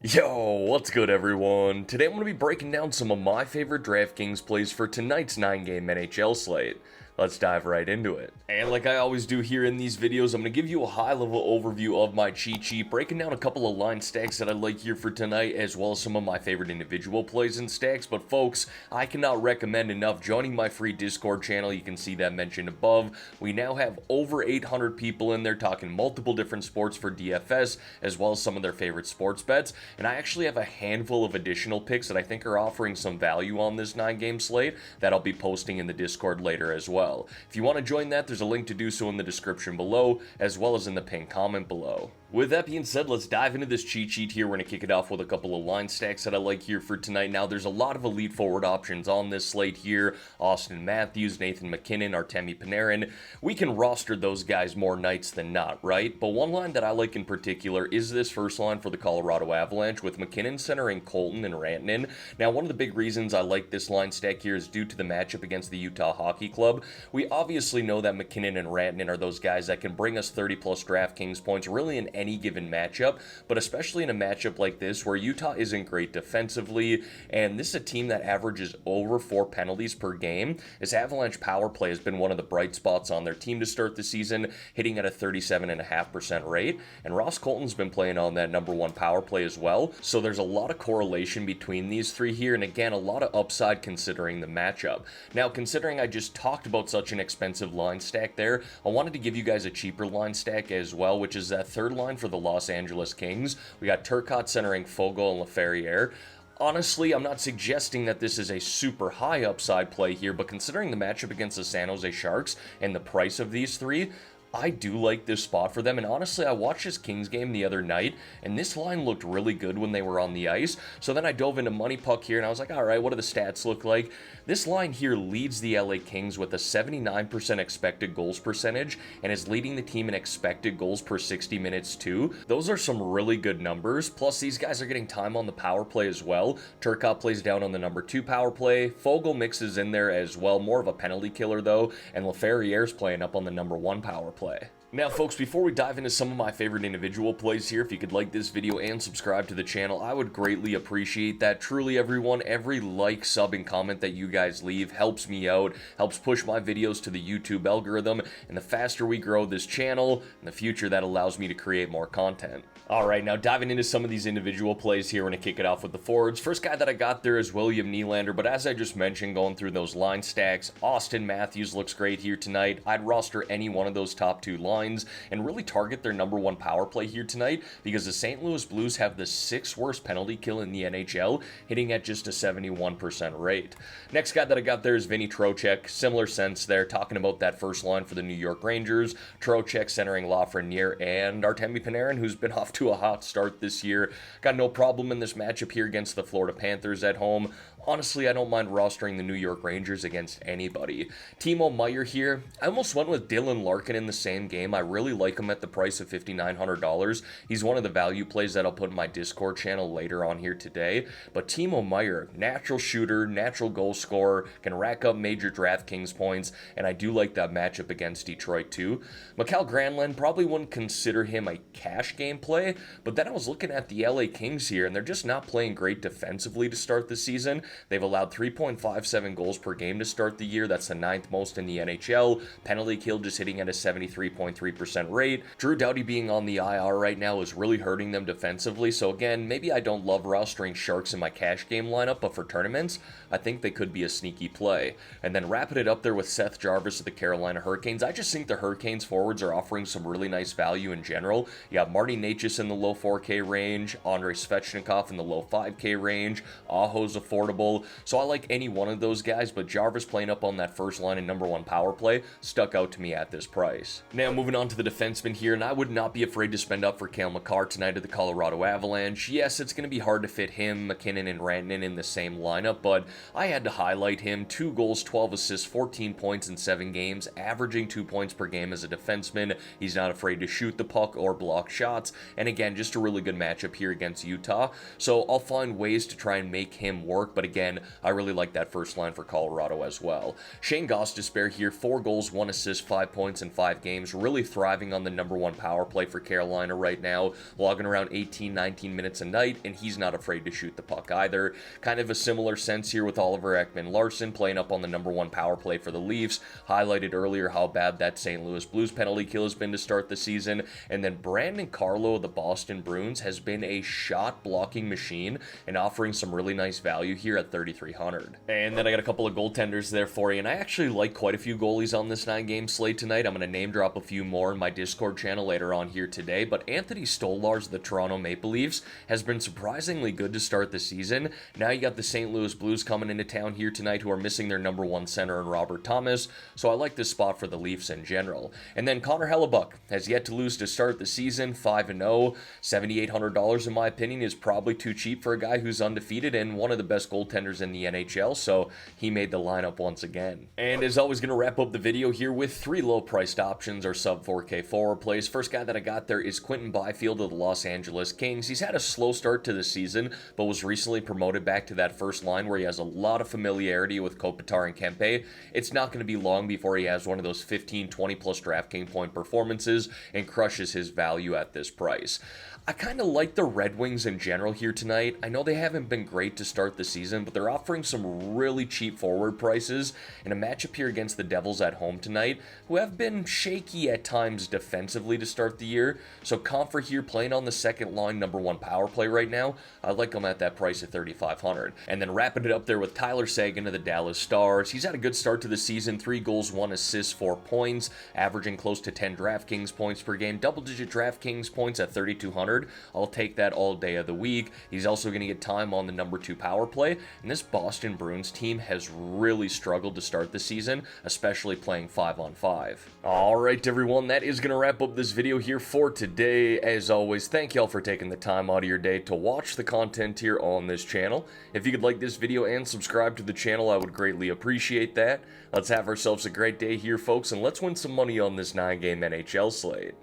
Yo, what's good everyone? Today I'm going to be breaking down some of my favorite DraftKings plays for tonight's 9-game NHL slate. Let's dive right into it. And like I always do here in these videos, I'm going to give you a high-level overview of my cheat sheet, breaking down a couple of line stacks that I like here for tonight, as well as some of my favorite individual plays and stacks. But folks, I cannot recommend enough joining my free Discord channel. You can see that mentioned above. We now have over 800 people in there talking multiple different sports for DFS, as well as some of their favorite sports bets. And I actually have a handful of additional picks that I think are offering some value on this 9-game slate that I'll be posting in the Discord later as well. If you want to join that, there's a link to do so in the description below, as well as in the pinned comment below. With that being said, let's dive into this cheat sheet here. We're going to kick it off with a couple of line stacks that I like here for tonight. Now, there's a lot of elite forward options on this slate here. Austin Matthews, Nathan MacKinnon, Artemi Panarin. We can roster those guys more nights than not, right? But one line that I like in particular is this first line for the Colorado Avalanche with MacKinnon centering Colton and Rantanen. Now, one of the big reasons I like this line stack here is due to the matchup against the Utah Hockey Club. We obviously know that MacKinnon and Rantanen are those guys that can bring us 30-plus DraftKings points really in any given matchup, but especially in a matchup like this where Utah isn't great defensively, and this is a team that averages over 4 penalties per game. This Avalanche power play has been one of the bright spots on their team to start the season, hitting at a 37.5% rate, and Ross Colton's been playing on that number 1 power play as well, so there's a lot of correlation between these three here, and again, a lot of upside considering the matchup. Now, considering I just talked about such an expensive line stack there, I wanted to give you guys a cheaper line stack as well, which is that third line for the Los Angeles Kings. We got Turcotte centering Foegele and Laferriere. Honestly, I'm not suggesting that this is a super high upside play here, but considering the matchup against the San Jose Sharks and the price of these three, I do like this spot for them, and honestly, I watched this Kings game the other night, and this line looked really good when they were on the ice, so then I dove into Money Puck here, and I was like, alright, what do the stats look like? This line here leads the LA Kings with a 79% expected goals percentage, and is leading the team in expected goals per 60 minutes too. Those are some really good numbers, plus these guys are getting time on the power play as well. Turcotte plays down on the number 2 power play, Foegele mixes in there as well, more of a penalty killer though, and Laferriere's playing up on the number 1 power play. Now folks, before we dive into some of my favorite individual plays here, if you could like this video and subscribe to the channel, I would greatly appreciate that. Truly everyone, every like, sub, and comment that you guys leave helps me out, helps push my videos to the YouTube algorithm, and the faster we grow this channel, in the future that allows me to create more content. Alright, now diving into some of these individual plays here, we're going to kick it off with the forwards. First guy that I got there is William Nylander, but as I just mentioned, going through those line stacks, Austin Matthews looks great here tonight. I'd roster any one of those top 2 lines and really target their number 1 power play here tonight because the St. Louis Blues have the 6th worst penalty kill in the NHL, hitting at just a 71% rate. Next guy that I got there is Vinny Trocheck. Similar sense there, talking about that first line for the New York Rangers. Trocheck centering Lafreniere and Artemi Panarin, who's been off to a hot start this year. Got no problem in this matchup here against the Florida Panthers at home. Honestly, I don't mind rostering the New York Rangers against anybody. Timo Meier here. I almost went with Dylan Larkin in the same game. I really like him at the price of $5,900. He's one of the value plays that I'll put in my Discord channel later on here today. But Timo Meier, natural shooter, natural goal scorer, can rack up major DraftKings points, and I do like that matchup against Detroit too. Mikael Granlund, probably wouldn't consider him a cash game play, but then I was looking at the LA Kings here, and they're just not playing great defensively to start the season. They've allowed 3.57 goals per game to start the year. That's the 9th most in the NHL. Penalty kill just hitting at a 73.3% rate. Drew Doughty being on the IR right now is really hurting them defensively. So again, maybe I don't love rostering Sharks in my cash game lineup, but for tournaments, I think they could be a sneaky play. And then wrapping it up there with Seth Jarvis of the Carolina Hurricanes. I just think the Hurricanes forwards are offering some really nice value in general. You got Marty Necas in the low 4K range, Andrei Svechnikov in the low 5K range, Aho's affordable. So I like any one of those guys, but Jarvis playing up on that first line and number 1 power play stuck out to me at this price. Now moving on to the defensemen here, and I would not be afraid to spend up for Cale Makar tonight at the Colorado Avalanche. Yes, it's going to be hard to fit him, MacKinnon, and Rantanen in the same lineup, but I had to highlight him. 2 goals, 12 assists, 14 points in 7 games, averaging 2 points per game as a defenseman. He's not afraid to shoot the puck or block shots, and again, just a really good matchup here against Utah, so I'll find ways to try and make him work, but again, I really like that first line for Colorado as well. Shane Gostisbehere here, 4 goals, 1 assist, 5 points in 5 games, really thriving on the #1 power play for Carolina right now, logging around 18-19 minutes a night, and he's not afraid to shoot the puck either. Kind of a similar sense here with Oliver Ekman-Larsson playing up on the #1 power play for the Leafs. Highlighted earlier how bad that St. Louis Blues penalty kill has been to start the season, and then Brandon Carlo of the Boston Bruins has been a shot blocking machine and offering some really nice value here at 3,300. And then I got a couple of goaltenders there for you, and I actually like quite a few goalies on this 9-game slate tonight. I'm going to name drop a few more in my Discord channel later on here today, but Anthony Stolarz of the Toronto Maple Leafs has been surprisingly good to start the season. Now you got the St. Louis Blues coming into town here tonight, who are missing their #1 center in Robert Thomas, so I like this spot for the Leafs in general. And then Connor Hellebuck has yet to lose to start the season, 5-0. $7,800 in my opinion is probably too cheap for a guy who's undefeated and one of the best goaltenders in the NHL, so he made the lineup once again. And as always, going to wrap up the video here with 3 low-priced options or sub-4K forward plays. First guy that I got there is Quentin Byfield of the Los Angeles Kings. He's had a slow start to the season, but was recently promoted back to that first line where he has a lot of familiarity with Kopitar and Kempe. It's not going to be long before he has one of those 15-20 plus DraftKings point performances and crushes his value at this price. I kind of like the Red Wings in general here tonight. I know they haven't been great to start the season, but they're offering some really cheap forward prices in a matchup here against the Devils at home tonight, who have been shaky at times defensively to start the year. So Comfort here playing on the second line #1 power play right now. I like him at that price at 3,500. And then wrapping it up there with Tyler Seguin of the Dallas Stars. He's had a good start to the season, 3 goals, 1 assist, 4 points, averaging close to 10 DraftKings points per game, double-digit DraftKings points at 3,200. I'll take that all day of the week. He's also going to get time on the #2 power play, and this Boston Bruins team has really struggled to start the season, especially playing 5-on-5. Alright everyone, that is going to wrap up this video here for today. As always, thank y'all for taking the time out of your day to watch the content here on this channel. If you could like this video and subscribe to the channel, I would greatly appreciate that. Let's have ourselves a great day here, folks, and let's win some money on this 9-game NHL slate.